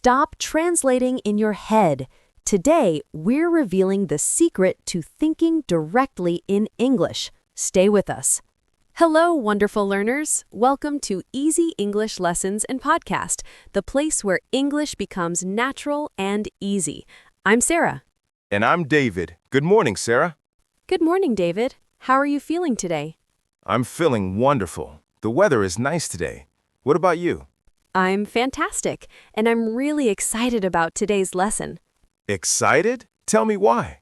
Stop translating in your head. Today, we're revealing the secret to thinking directly in English. Stay with us. Hello, wonderful learners. Welcome to Easy English Lessons and Podcast, the place where English becomes natural and easy. I'm Sarah. And I'm David. Good morning, Sarah. Good morning, David. How are you feeling today? I'm feeling wonderful. The weather is nice today. What about you? I'm fantastic, and I'm really excited about today's lesson. Excited? Tell me why.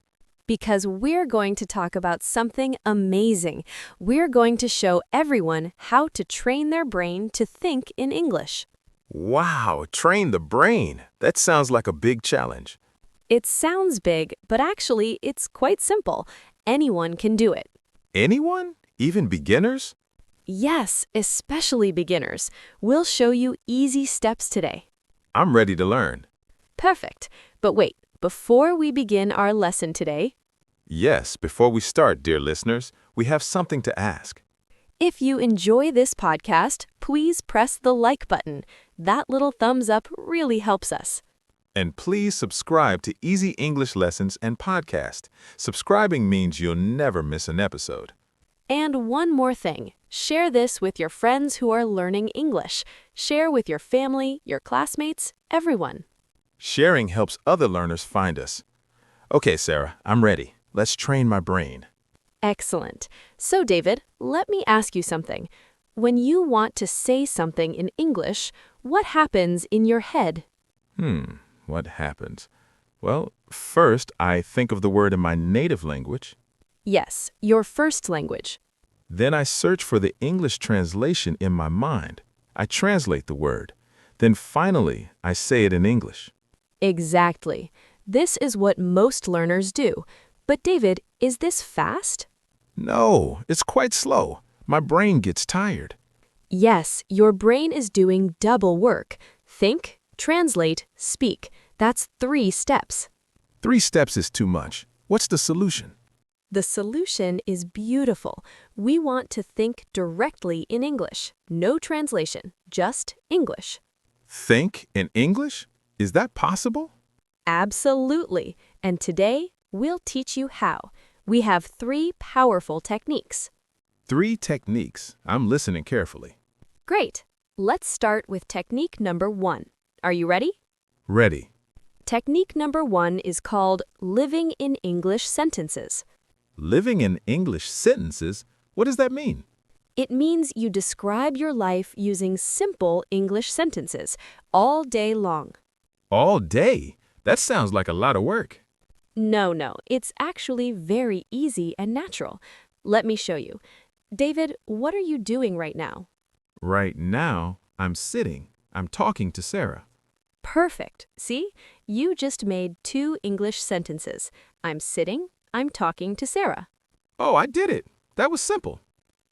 Because we're going to talk about something amazing. We're going to show everyone how to train their brain to think in English. Wow, train the brain. That sounds like a big challenge. It sounds big, but actually it's quite simple. Anyone can do it. Anyone? Even beginners? Yes, especially beginners. We'll show you easy steps today. I'm ready to learn. Perfect. But wait, before we begin our lesson today, Yes, before we start, dear listeners, we have something to ask. if you enjoy this podcast, please press the like button. That little thumbs up really helps us. And please subscribe to Easy English Lessons and Podcast. Subscribing means you'll never miss an episode. And one more thing, share this with your friends who are learning English. Share with your family, your classmates, everyone. Sharing helps other learners find us. Okay, Sarah, I'm ready. Let's train my brain. Excellent. So, David, let me ask you something. When you want to say something in English, what happens in your head? What happens? Well, first I think of the word in my native language. Yes, your first language. Then I search for the English translation in my mind. I translate the word. Then finally, I say it in English. Exactly. This is what most learners do. But David, is this fast? No, it's quite slow. My brain gets tired. Yes, your brain is doing double work. Think, translate, speak. That's 3 steps. 3 steps is too much. What's the solution? The solution is beautiful. We want to think directly in English. No translation, just English. Think in English? Is that possible? Absolutely. And today, we'll teach you how. We have 3 powerful techniques. 3 techniques. I'm listening carefully. Great. Let's start with technique number 1. Are you ready? Ready. Technique number 1 is called living in English sentences. Living in English sentences? What does that mean? It means you describe your life using simple English sentences all day long. All day? That sounds like a lot of work. No, it's actually very easy and natural. Let me show you. David, what are you doing right now? Right now, I'm sitting. I'm talking to Sarah. Perfect. See? You just made 2 English sentences. I'm sitting, I'm talking to Sarah. Oh, I did it. That was simple.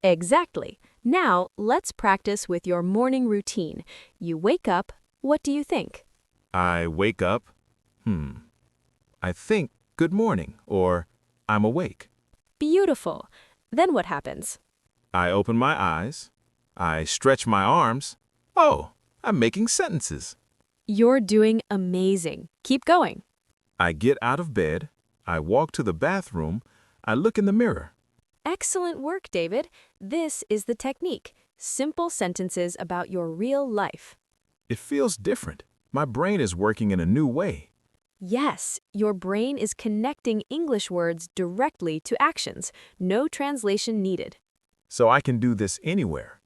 Exactly. Now, let's practice with your morning routine. You wake up, what do you think? I wake up. I think good morning or I'm awake. Beautiful. Then what happens? I open my eyes. I stretch my arms. Oh, I'm making sentences. You're doing amazing. Keep going. I get out of bed. I walk to the bathroom. I look in the mirror. Excellent work, David. This is the technique. Simple sentences about your real life. It feels different. My brain is working in a new way. Yes, your brain is connecting English words directly to actions. No translation needed. So I can do this anywhere.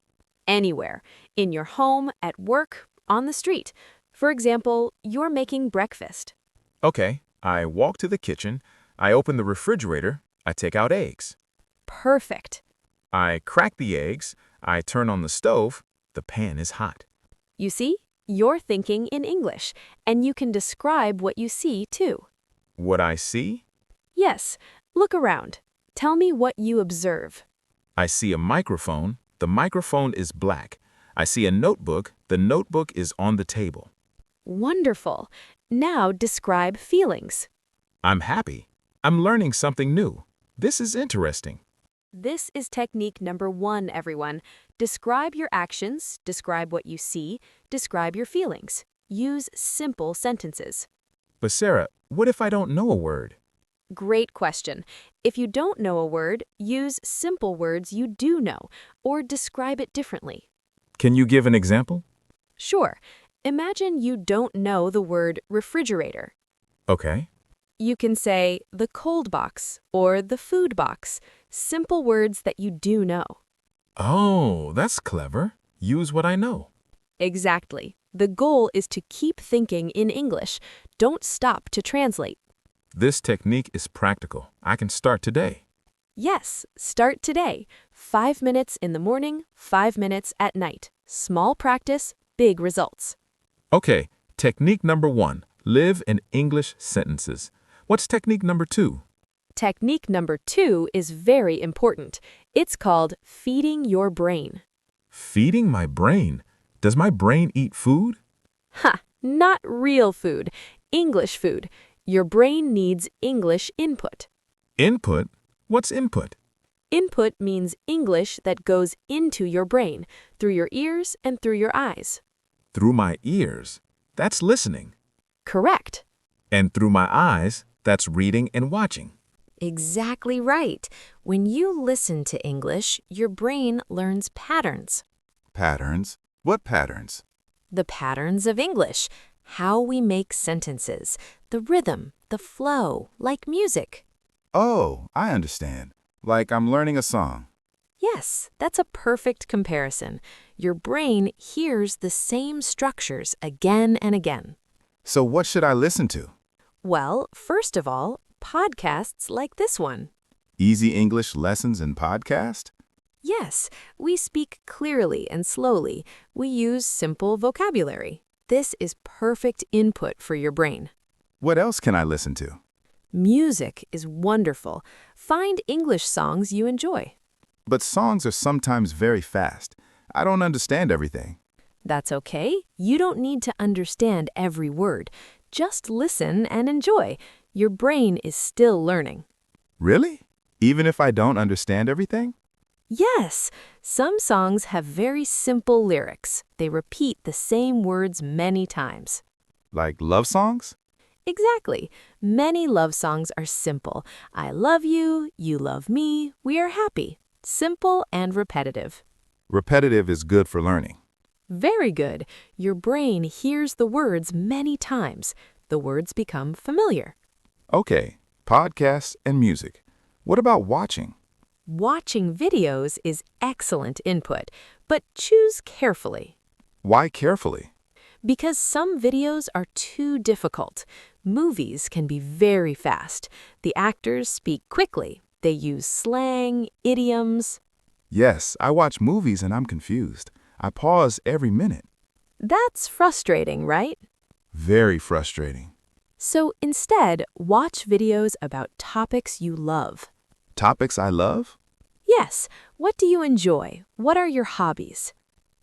Anywhere. In your home, at work, on the street. For example, you're making breakfast. Okay, I walk to the kitchen. I open the refrigerator. I take out eggs. Perfect. I crack the eggs. I turn on the stove. The pan is hot. You see? You're thinking in English, and you can describe what you see, too. What I see? Yes, look around. Tell me what you observe. I see a microphone. The microphone is black. I see a notebook. The notebook is on the table. Wonderful. Now describe feelings. I'm happy. I'm learning something new. This is interesting. This is technique number 1, everyone. Describe your actions, describe what you see, describe your feelings. use simple sentences. But Sarah, what if I don't know a word? Great question. If you don't know a word, use simple words you do know, or describe it differently. Can you give an example? Sure. Imagine you don't know the word refrigerator. Okay. You can say the cold box or the food box, simple words that you do know. Oh, that's clever. Use what I know. Exactly. The goal is to keep thinking in English. Don't stop to translate. This technique is practical. I can start today. Yes, start today. 5 minutes in the morning, 5 minutes at night. Small practice, big results. Okay, technique number 1. Live in English sentences. What's technique number 2? Technique number 2 is very important. It's called feeding your brain. Feeding my brain? Does my brain eat food? Ha! Not real food. English food. Your brain needs English input. Input? What's input? Input means English that goes into your brain, through your ears and through your eyes. Through my ears. That's listening. Correct. And through my eyes, that's reading and watching. Exactly right. When you listen to English, your brain learns patterns. Patterns? What patterns? The patterns of English, how we make sentences, the rhythm, the flow, like music. Oh, I understand. Like I'm learning a song. Yes, that's a perfect comparison. Your brain hears the same structures again and again. So what should I listen to? Well, first of all, podcasts like this one. Easy English lessons and podcast? Yes, we speak clearly and slowly. We use simple vocabulary. This is perfect input for your brain. What else can I listen to? Music is wonderful. Find English songs you enjoy. But songs are sometimes very fast. I don't understand everything. That's okay. You don't need to understand every word. Just listen and enjoy. Your brain is still learning. Really? Even if I don't understand everything? Yes, some songs have very simple lyrics. They repeat the same words many times. Like love songs? Exactly. Many love songs are simple. I love you, you love me, we are happy. Simple and repetitive. Repetitive is good for learning. Very good. Your brain hears the words many times. The words become familiar. Okay, podcasts and music. What about watching? Watching videos is excellent input, but choose carefully. Why carefully? Because some videos are too difficult. Movies can be very fast. The actors speak quickly. They use slang, idioms. Yes, I watch movies and I'm confused. I pause every minute. That's frustrating, right? Very frustrating. So instead, watch videos about topics you love. Topics I love? Yes, what do you enjoy? What are your hobbies?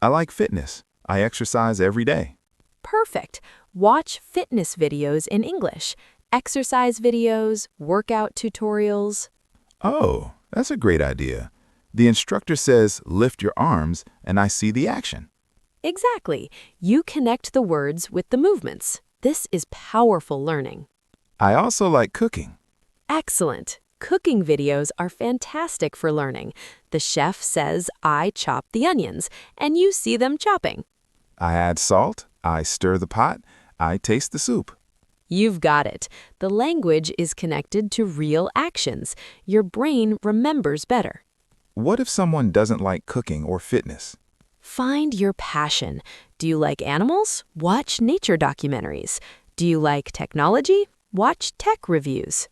I like fitness. I exercise every day. Perfect. Watch fitness videos in English, exercise videos, workout tutorials. Oh, that's a great idea. The instructor says, lift your arms, and I see the action. Exactly. You connect the words with the movements. This is powerful learning. I also like cooking. Excellent. Cooking videos are fantastic for learning. The chef says, I chop the onions, and you see them chopping. I add salt, I stir the pot, I taste the soup. You've got it. The language is connected to real actions. Your brain remembers better. What if someone doesn't like cooking or fitness? Find your passion. Do you like animals? Watch nature documentaries. Do you like technology? Watch tech reviews.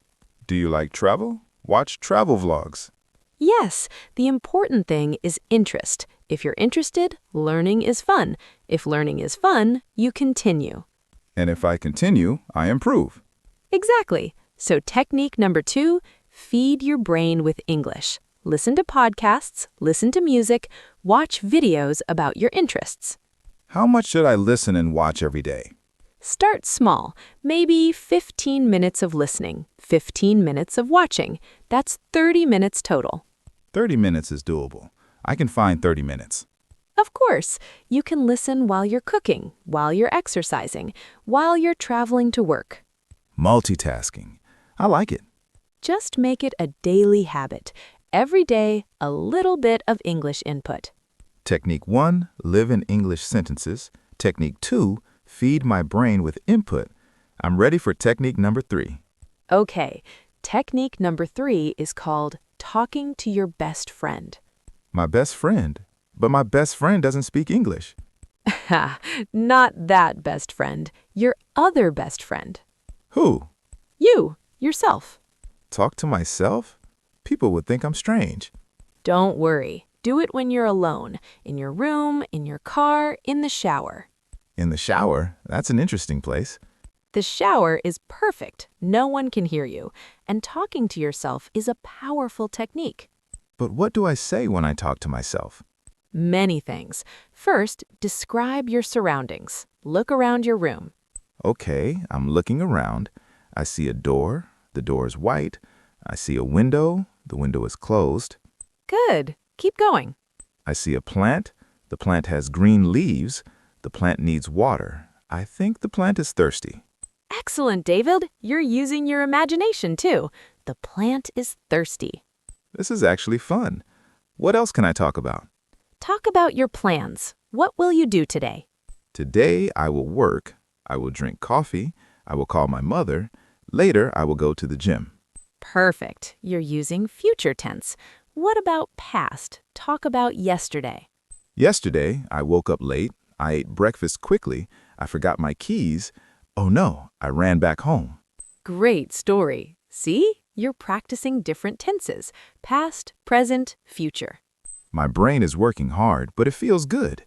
Do you like travel? Watch travel vlogs. Yes, the important thing is interest. If you're interested, learning is fun. If learning is fun, you continue. And if I continue, I improve. Exactly. So technique number 2, feed your brain with English. Listen to podcasts, listen to music, watch videos about your interests. How much should I listen and watch every day? Start small, maybe 15 minutes of listening, 15 minutes of watching. That's 30 minutes total. 30 minutes is doable. I can find 30 minutes. Of course, you can listen while you're cooking, while you're exercising, while you're traveling to work. Multitasking. I like it. Just make it a daily habit. Every day, a little bit of English input. Technique 1, live in English sentences. Technique 2, feed my brain with input. I'm ready for technique number 3. Okay, technique number 3 is called talking to your best friend. My best friend? But my best friend doesn't speak English. Ha, not that best friend, your other best friend. Who? You, yourself. Talk to myself? People would think I'm strange. Don't worry. Do it when you're alone, in your room, in your car, in the shower. In the shower? That's an interesting place. The shower is perfect. No one can hear you. And talking to yourself is a powerful technique. But what do I say when I talk to myself? Many things. First, describe your surroundings. Look around your room. Okay, I'm looking around. I see a door. The door is white. I see a window. The window is closed. Good. Keep going. I see a plant. The plant has green leaves. The plant needs water. I think the plant is thirsty. Excellent, David. You're using your imagination, too. The plant is thirsty. This is actually fun. What else can I talk about? Talk about your plans. What will you do today? Today I will work. I will drink coffee. I will call my mother. Later I will go to the gym. Perfect. You're using future tense. What about past? Talk about yesterday. Yesterday I woke up late. I ate breakfast quickly. I forgot my keys. Oh no, I ran back home. Great story. See? You're practicing different tenses. Past, present, future. My brain is working hard, but it feels good.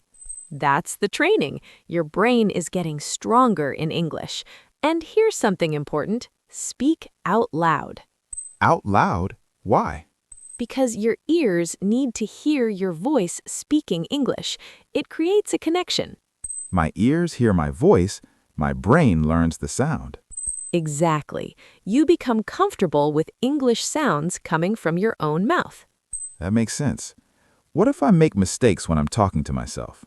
That's the training. Your brain is getting stronger in English. And here's something important. Speak out loud. Out loud? Why? Because your ears need to hear your voice speaking English. It creates a connection. My ears hear my voice. My brain learns the sound. Exactly. You become comfortable with English sounds coming from your own mouth. That makes sense. What if I make mistakes when I'm talking to myself?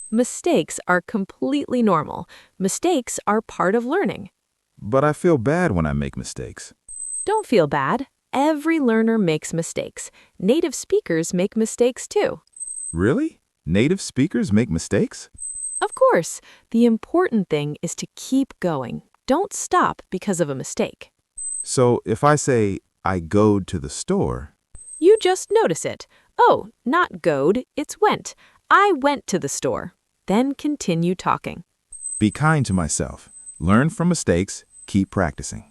Mistakes are completely normal. Mistakes are part of learning. But I feel bad when I make mistakes. Don't feel bad. Every learner makes mistakes. Native speakers make mistakes too. Really? Native speakers make mistakes? Of course. The important thing is to keep going. Don't stop because of a mistake. So if I say, I goed to the store, You just notice it. Oh, not goed, it's went. I went to the store. Then continue talking. be kind to myself. Learn from mistakes. Keep practicing.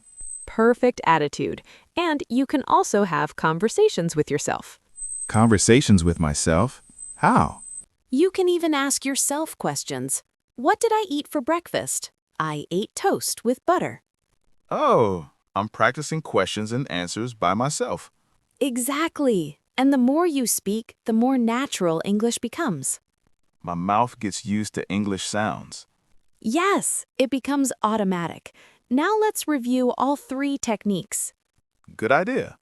Perfect attitude. And you can also have conversations with yourself. Conversations with myself? How? You can even ask yourself questions. What did I eat for breakfast? I ate toast with butter. Oh, I'm practicing questions and answers by myself. Exactly. And the more you speak, the more natural English becomes. My mouth gets used to English sounds. Yes, it becomes automatic. Now let's review all 3 techniques. Good idea.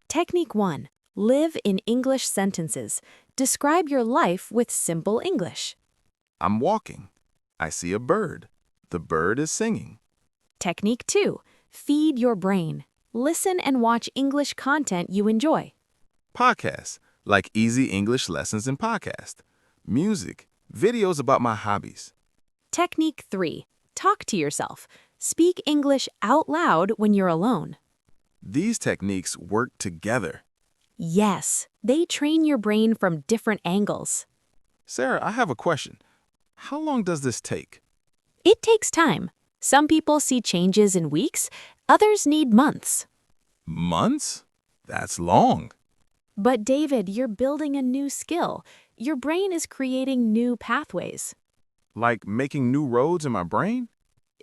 Technique 1. Live in English sentences. Describe your life with simple English. I'm walking. I see a bird. The bird is singing. Technique 2. Feed your brain. Listen and watch English content you enjoy. Podcasts, like easy English lessons and podcasts. Music, videos about my hobbies. Technique 3. Talk to yourself. Speak English out loud when you're alone. These techniques work together. Yes, they train your brain from different angles. Sarah, I have a question. How long does this take? It takes time. Some people see changes in weeks, others need months. Months? That's long. But David, you're building a new skill. Your brain is creating new pathways. Like making new roads in my brain?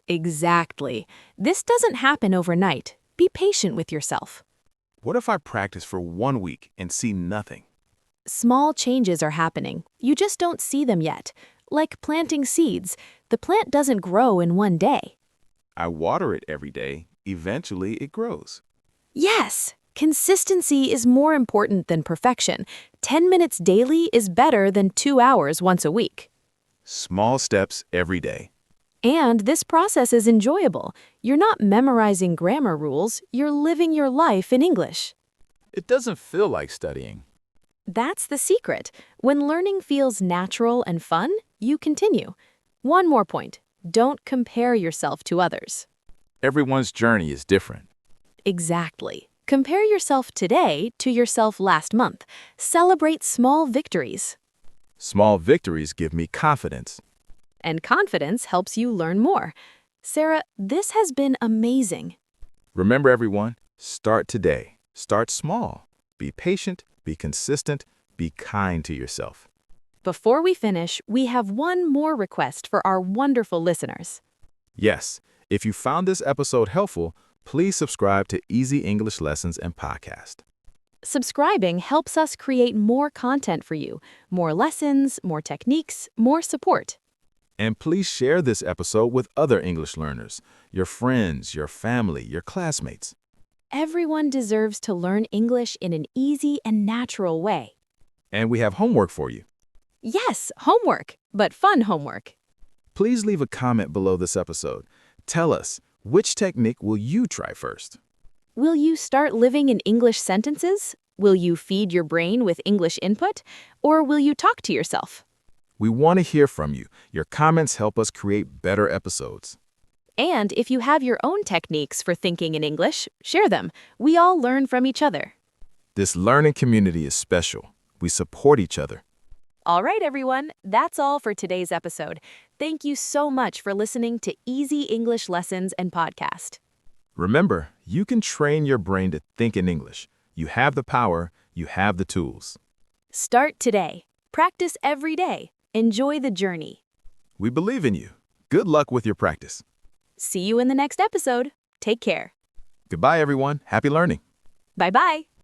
Exactly. This doesn't happen overnight. Be patient with yourself. What if I practice for 1 week and see nothing? Small changes are happening. You just don't see them yet. Like planting seeds. The plant doesn't grow in one day. I water it every day. Eventually, it grows. Yes, consistency is more important than perfection. 10 minutes daily is better than 2 hours once a week. Small steps every day. And this process is enjoyable. You're not memorizing grammar rules, you're living your life in English. It doesn't feel like studying. That's the secret. When learning feels natural and fun, you continue. One more point. Don't compare yourself to others. Everyone's journey is different. Exactly. Compare yourself today to yourself last month. Celebrate small victories. Small victories give me confidence. And confidence helps you learn more. Sarah, this has been amazing. Remember, everyone, start today. Start small. Be patient, be consistent, be kind to yourself. Before we finish, we have one more request for our wonderful listeners. Yes, if you found this episode helpful, please subscribe to Easy English Lessons and Podcast. Subscribing helps us create more content for you, more lessons, more techniques, more support. And please share this episode with other English learners, your friends, your family, your classmates. Everyone deserves to learn English in an easy and natural way. And we have homework for you. Yes, homework, but fun homework. Please leave a comment below this episode. Tell us, which technique will you try first? Will you start living in English sentences? Will you feed your brain with English input? Or will you talk to yourself? We want to hear from you. Your comments help us create better episodes. And if you have your own techniques for thinking in English, share them. We all learn from each other. This learning community is special. We support each other. All right, everyone, that's all for today's episode. Thank you so much for listening to Easy English Lessons and Podcast. Remember, you can train your brain to think in English. You have the power, you have the tools. Start today. Practice every day. Enjoy the journey. We believe in you. Good luck with your practice. See you in the next episode. Take care. Goodbye, everyone. Happy learning. Bye-bye.